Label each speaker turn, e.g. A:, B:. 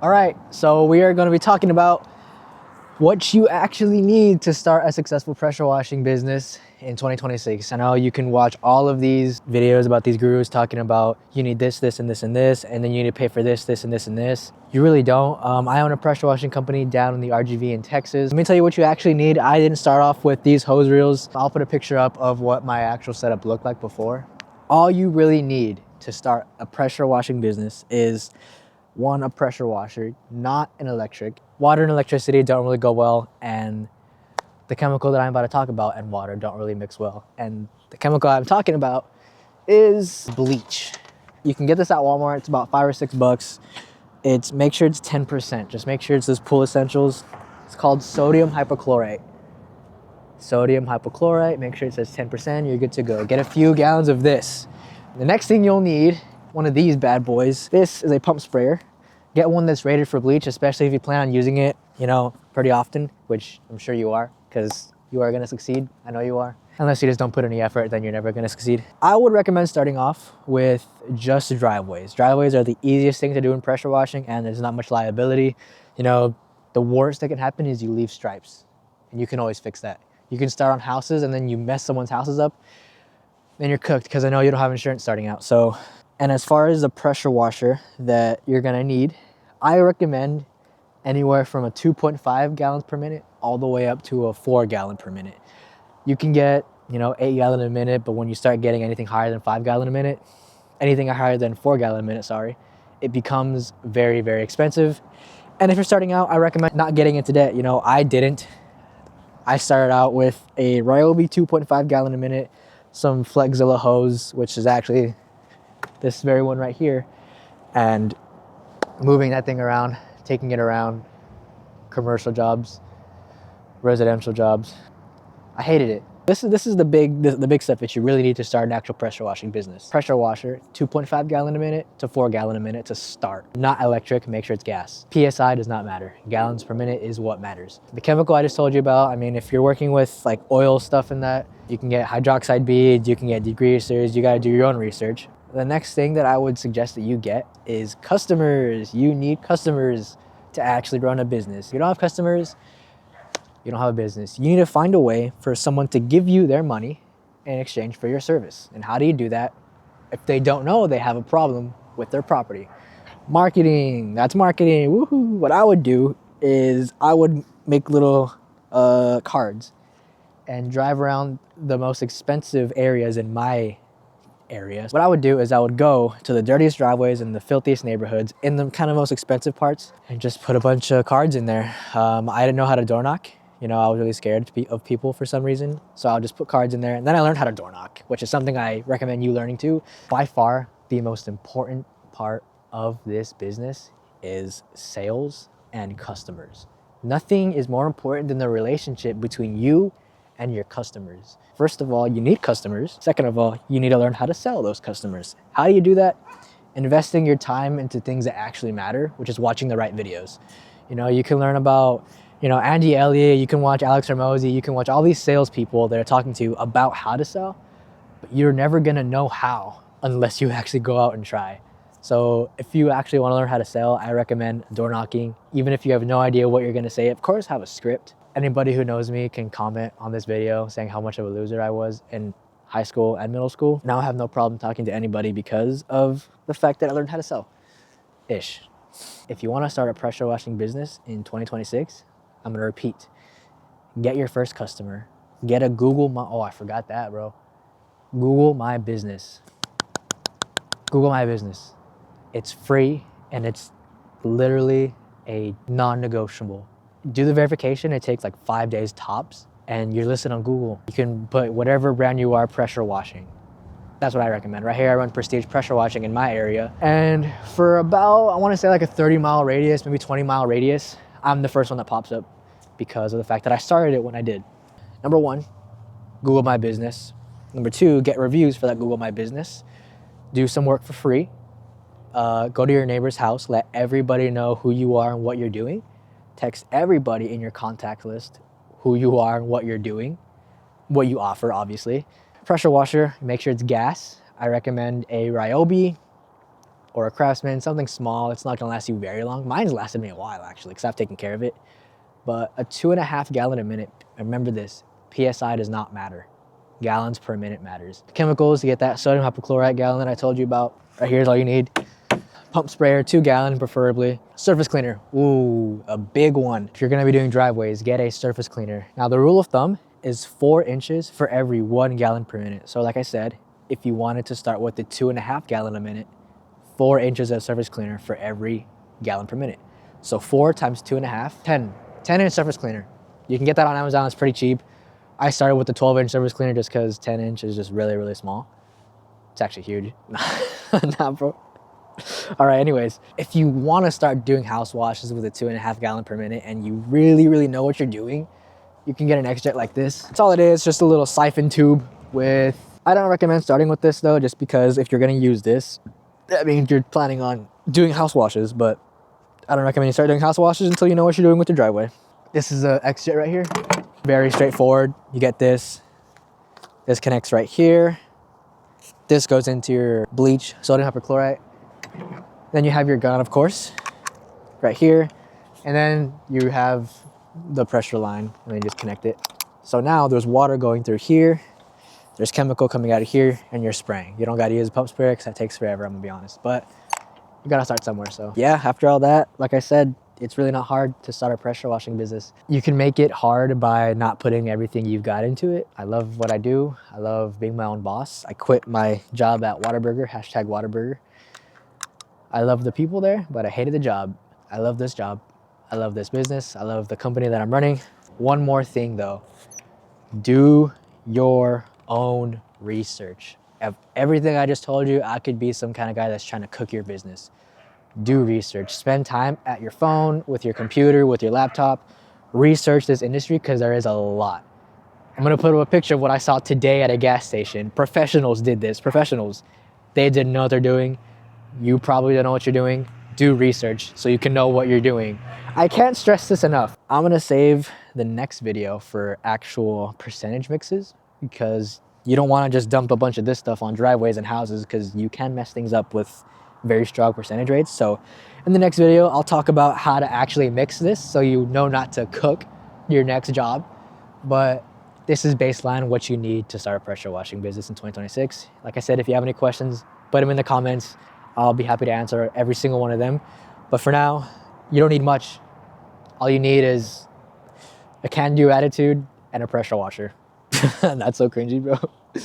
A: All right, so we are going to be talking about what you actually need to start a successful pressure washing business in 2026. I know you can watch all of these videos about these gurus talking about you need this, this, and this, and this, and then you need to pay for this, this, and this, and this. You really don't. I own a pressure washing company down in the RGV in Texas. Let me tell you what you actually need. I didn't start off with these hose reels. I'll put a picture up of what my actual setup looked like before. All you really need to start a pressure washing business is one, a pressure washer, not an electric. Water and electricity don't really go well, and the chemical that I'm about to talk about and water don't really mix well. And the chemical I'm talking about is bleach. You can get this at Walmart. It's about $5 or $6. Make sure it's 10%. Just make sure it's this Pool Essentials. It's called sodium hypochlorite. Sodium hypochlorite, make sure it says 10%, you're good to go. Get a few gallons of this. The next thing you'll need, one of these bad boys. This is a pump sprayer. Get one that's rated for bleach, especially if you plan on using it, pretty often, which I'm sure you are, because you are gonna succeed. I know you are. Unless you just don't put any effort, then you're never gonna succeed. I would recommend starting off with just driveways. Driveways are the easiest thing to do in pressure washing, and there's not much liability. The worst that can happen is you leave stripes, and you can always fix that. You can start on houses, and then you mess someone's houses up, then you're cooked, because I know you don't have insurance starting out. And as far as the pressure washer that you're gonna need, I recommend anywhere from a 2.5 gallons per minute all the way up to a 4 gallon per minute. You can get, 8 gallon a minute, but when you start getting anything higher than 5 gallon a minute, anything higher than 4 gallon a minute, it becomes very, very expensive. And if you're starting out, I recommend not getting into debt. I didn't. I started out with a Ryobi 2.5 gallon a minute, some Flexzilla hose, which is actually this very one right here, and moving that thing around, taking it around commercial jobs, residential jobs. I hated it. This is the big stuff that you really need to start an actual pressure washing business. Pressure washer, 2.5 gallon a minute to 4 gallon a minute to start. Not electric, make sure it's gas. PSI does not matter. Gallons per minute is what matters. The chemical I just told you about, if you're working with like oil stuff and that, you can get hydroxide beads, you can get degreasers, you gotta do your own research. The next thing that I would suggest that you get is customers. You need customers to actually run a business. If you don't have customers, you don't have a business. You need to find a way for someone to give you their money in exchange for your service. And how do you do that if they don't know they have a problem with their property? Marketing, that's marketing, woohoo. What I would do is I would make little cards and drive around the most expensive areas in my area. What I would do is I would go to the dirtiest driveways and the filthiest neighborhoods in the kind of most expensive parts and just put a bunch of cards in there. I didn't know how to door knock. I was really scared of people for some reason. So I'll just put cards in there. And then I learned how to door knock, which is something I recommend you learning too. By far, the most important part of this business is sales and customers. Nothing is more important than the relationship between you and your customers. First of all, you need customers. Second of all, you need to learn how to sell those customers. How do you do that? Investing your time into things that actually matter, which is watching the right videos. You can learn about, Andy Elliott, you can watch Alex Hormozi, you can watch all these salespeople that are talking to you about how to sell, but you're never gonna know how unless you actually go out and try. So if you actually wanna learn how to sell, I recommend door knocking. Even if you have no idea what you're gonna say, of course have a script. Anybody who knows me can comment on this video saying how much of a loser I was in high school and middle school. Now I have no problem talking to anybody because of the fact that I learned how to sell-ish. If you want to start a pressure washing business in 2026, I'm gonna repeat, get your first customer, get a I forgot that, bro. Google My Business. Google My Business. It's free and it's literally a non-negotiable. Do the verification, it takes like 5 days tops, and you're listed on Google. You can put whatever brand you are, pressure washing. That's what I recommend. Right here, I run Prestige Pressure Washing in my area. And for about, I wanna say like a 30-mile radius, maybe 20-mile radius, I'm the first one that pops up because of the fact that I started it when I did. Number one, Google My Business. Number two, get reviews for that Google My Business. Do some work for free. Go to your neighbor's house, let everybody know who you are and what you're doing. Text everybody in your contact list who you are and what you're doing, what you offer, obviously. Pressure washer, make sure it's gas. I recommend a Ryobi or a Craftsman, something small. It's not gonna last you very long. Mine's lasted me a while actually, because I've taken care of it. But a 2.5 gallon a minute, remember this, PSI does not matter. Gallons per minute matters. Chemicals to get that sodium hypochlorite gallon I told you about. Right here's all you need. Pump sprayer, 2 gallon preferably. Surface cleaner, ooh, a big one. If you're gonna be doing driveways, get a surface cleaner. Now the rule of thumb is 4 inches for every 1 gallon per minute. So like I said, if you wanted to start with the 2.5 gallon a minute, 4 inches of surface cleaner for every gallon per minute. So 4 times 2.5, 10 inch surface cleaner. You can get that on Amazon, it's pretty cheap. I started with the 12-inch surface cleaner just because 10 inch is just really, really small. It's actually huge. Nah, bro. All right, anyways, if you want to start doing house washes with a 2.5 gallon per minute and you really, really know what you're doing, you can get an XJet like this. That's all it is, just a little siphon tube with, I don't recommend starting with this though, just because if you're gonna use this, that means you're planning on doing house washes, but I don't recommend you start doing house washes until you know what you're doing with your driveway. This is a XJet right here. Very straightforward. You get this. This connects right here. This goes into your bleach, sodium hypochlorite. Then you have your gun, of course, right here. And then you have the pressure line, and then you just connect it. So now there's water going through here. There's chemical coming out of here, and you're spraying. You don't gotta use a pump sprayer because that takes forever, I'm gonna be honest. But you gotta start somewhere, so. Yeah, after all that, like I said, it's really not hard to start a pressure washing business. You can make it hard by not putting everything you've got into it. I love what I do. I love being my own boss. I quit my job at Whataburger, hashtag Whataburger. I love the people there, but I hated the job. I love this job. I love this business. I love the company that I'm running. One more thing though, do your own research. Of everything I just told you, I could be some kind of guy that's trying to cook your business. Do research. Spend time at your phone, with your computer, with your laptop. Research this industry because there is a lot. I'm gonna put up a picture of what I saw today at a gas station. Professionals did this. Professionals. They didn't know what they're doing. You probably don't know what you're doing. Do research so you can know what you're doing. I can't stress this enough. I'm gonna save the next video for actual percentage mixes because you don't wanna just dump a bunch of this stuff on driveways and houses because you can mess things up with very strong percentage rates. So in the next video, I'll talk about how to actually mix this so you know not to cook your next job. But this is baseline what you need to start a pressure washing business in 2026. Like I said, if you have any questions, put them in the comments. I'll be happy to answer every single one of them. But for now, you don't need much. All you need is a can-do attitude and a pressure washer. That's so cringy, bro.